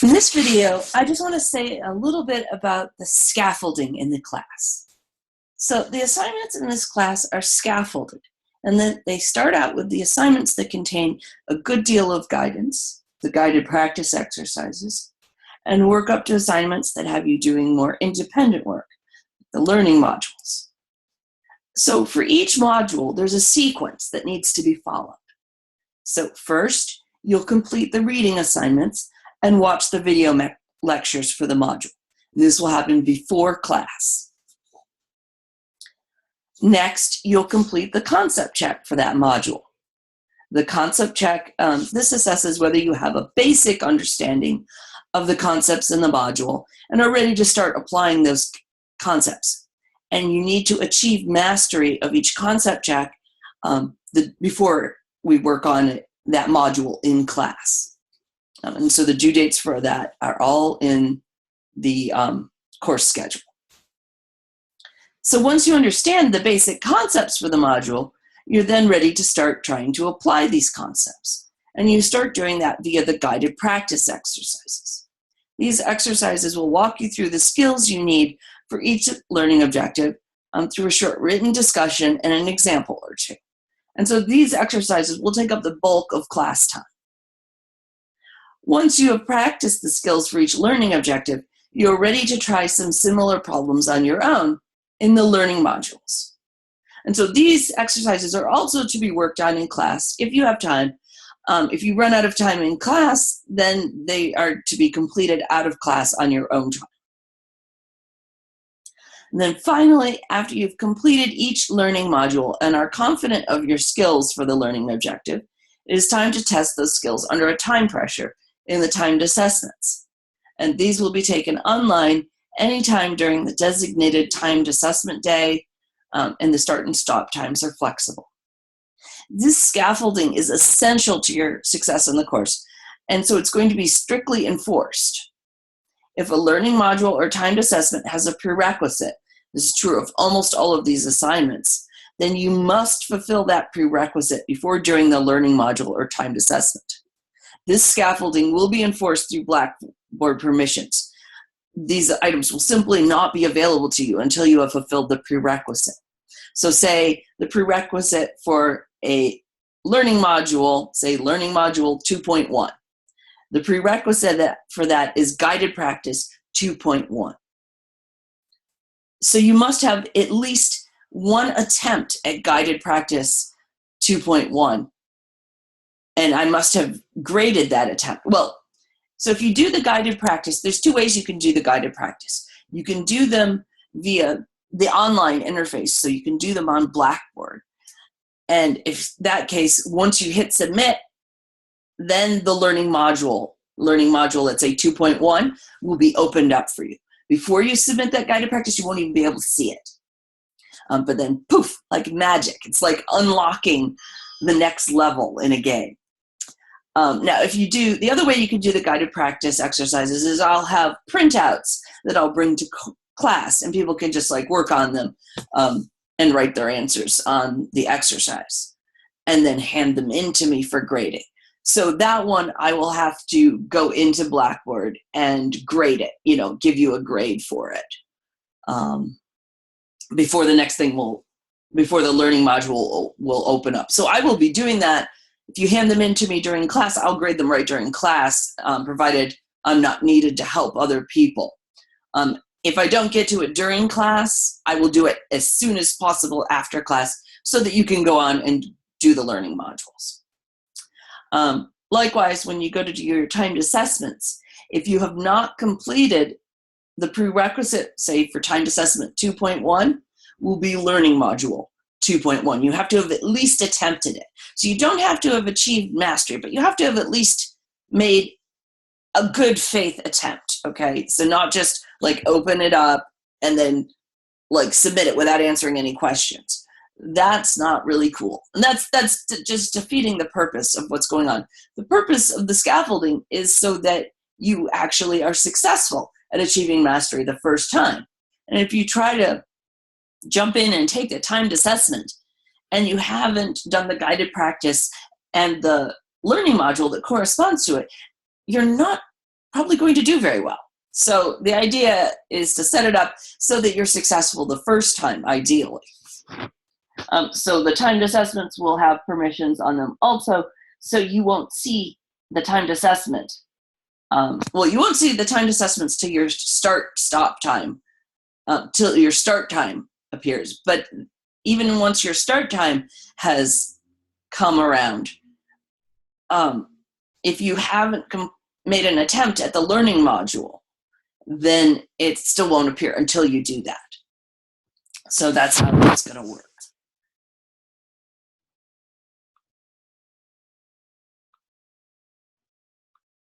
In this video, I just want to say a little bit about the scaffolding in the class. So the assignments in this class are scaffolded, and then they start out with the assignments that contain a good deal of guidance, the guided practice exercises, and work up to assignments that have you doing more independent work, the learning modules. So for each module, there's a sequence that needs to be followed. So first, you'll complete the reading assignments and watch the video lectures for the module. This will happen before class. Next, you'll complete the concept check for that module. The concept check, this assesses whether you have a basic understanding of the concepts in the module and are ready to start applying those concepts. And you need to achieve mastery of each concept check before we work on that module in class. And so the due dates for that are all in the course schedule. So once you understand the basic concepts for the module, you're then ready to start trying to apply these concepts. And you start doing that via the guided practice exercises. These exercises will walk you through the skills you need for each learning objective through a short written discussion and an example or two. And so these exercises will take up the bulk of class time. Once you have practiced the skills for each learning objective, you're ready to try some similar problems on your own in the learning modules. And so these exercises are also to be worked on in class if you have time. If you run out of time in class, then they are to be completed out of class on your own time. And then finally, after you've completed each learning module and are confident of your skills for the learning objective, it is time to test those skills under a time pressure in the timed assessments. And these will be taken online anytime during the designated timed assessment day, and the start and stop times are flexible. This scaffolding is essential to your success in the course, and so it's going to be strictly enforced. If a learning module or timed assessment has a prerequisite, this is true of almost all of these assignments, then you must fulfill that prerequisite before doing the learning module or timed assessment. This scaffolding will be enforced through Blackboard permissions. These items will simply not be available to you until you have fulfilled the prerequisite. So say the prerequisite for a learning module, say learning module 2.1. The prerequisite for that is guided practice 2.1. So you must have at least one attempt at guided practice 2.1. And I must have graded that attempt. Well, so if you do the guided practice, there's two ways you can do the guided practice. You can do them via the online interface, so you can do them on Blackboard. And if that case, once you hit submit, then the learning module, let's say 2.1, will be opened up for you. Before you submit that guided practice, you won't even be able to see it. But then poof, like magic, it's like unlocking the next level in a game. Now, if you do, the other way you can do the guided practice exercises is I'll have printouts that I'll bring to class, and people can just like work on them and write their answers on the exercise and then hand them in to me for grading. So that one, I will have to go into Blackboard and grade it, give you a grade for it before the next thing before the learning module will open up. So I will be doing that. If you hand them in to me during class, I'll grade them right during class, provided I'm not needed to help other people. If I don't get to it during class, I will do it as soon as possible after class so that you can go on and do the learning modules. Likewise, when you go to do your timed assessments, if you have not completed the prerequisite, say for timed assessment 2.1, will be learning module 2.1. You have to have at least attempted it. So you don't have to have achieved mastery, but you have to have at least made a good faith attempt, okay? So not just like open it up and then like submit it without answering any questions. That's not really cool. And that's just defeating the purpose of what's going on. The purpose of the scaffolding is so that you actually are successful at achieving mastery the first time. And if you try to jump in and take a timed assessment and you haven't done the guided practice and the learning module that corresponds to it, you're not probably going to do very well. So the idea is to set it up so that you're successful the first time, ideally. So the timed assessments will have permissions on them also, so you won't see the timed assessment. Well, you won't see the timed assessments till your stop time, till your start time appears. But even once your start time has come around, if you haven't made an attempt at the learning module, then it still won't appear until you do that. So that's how it's going to work.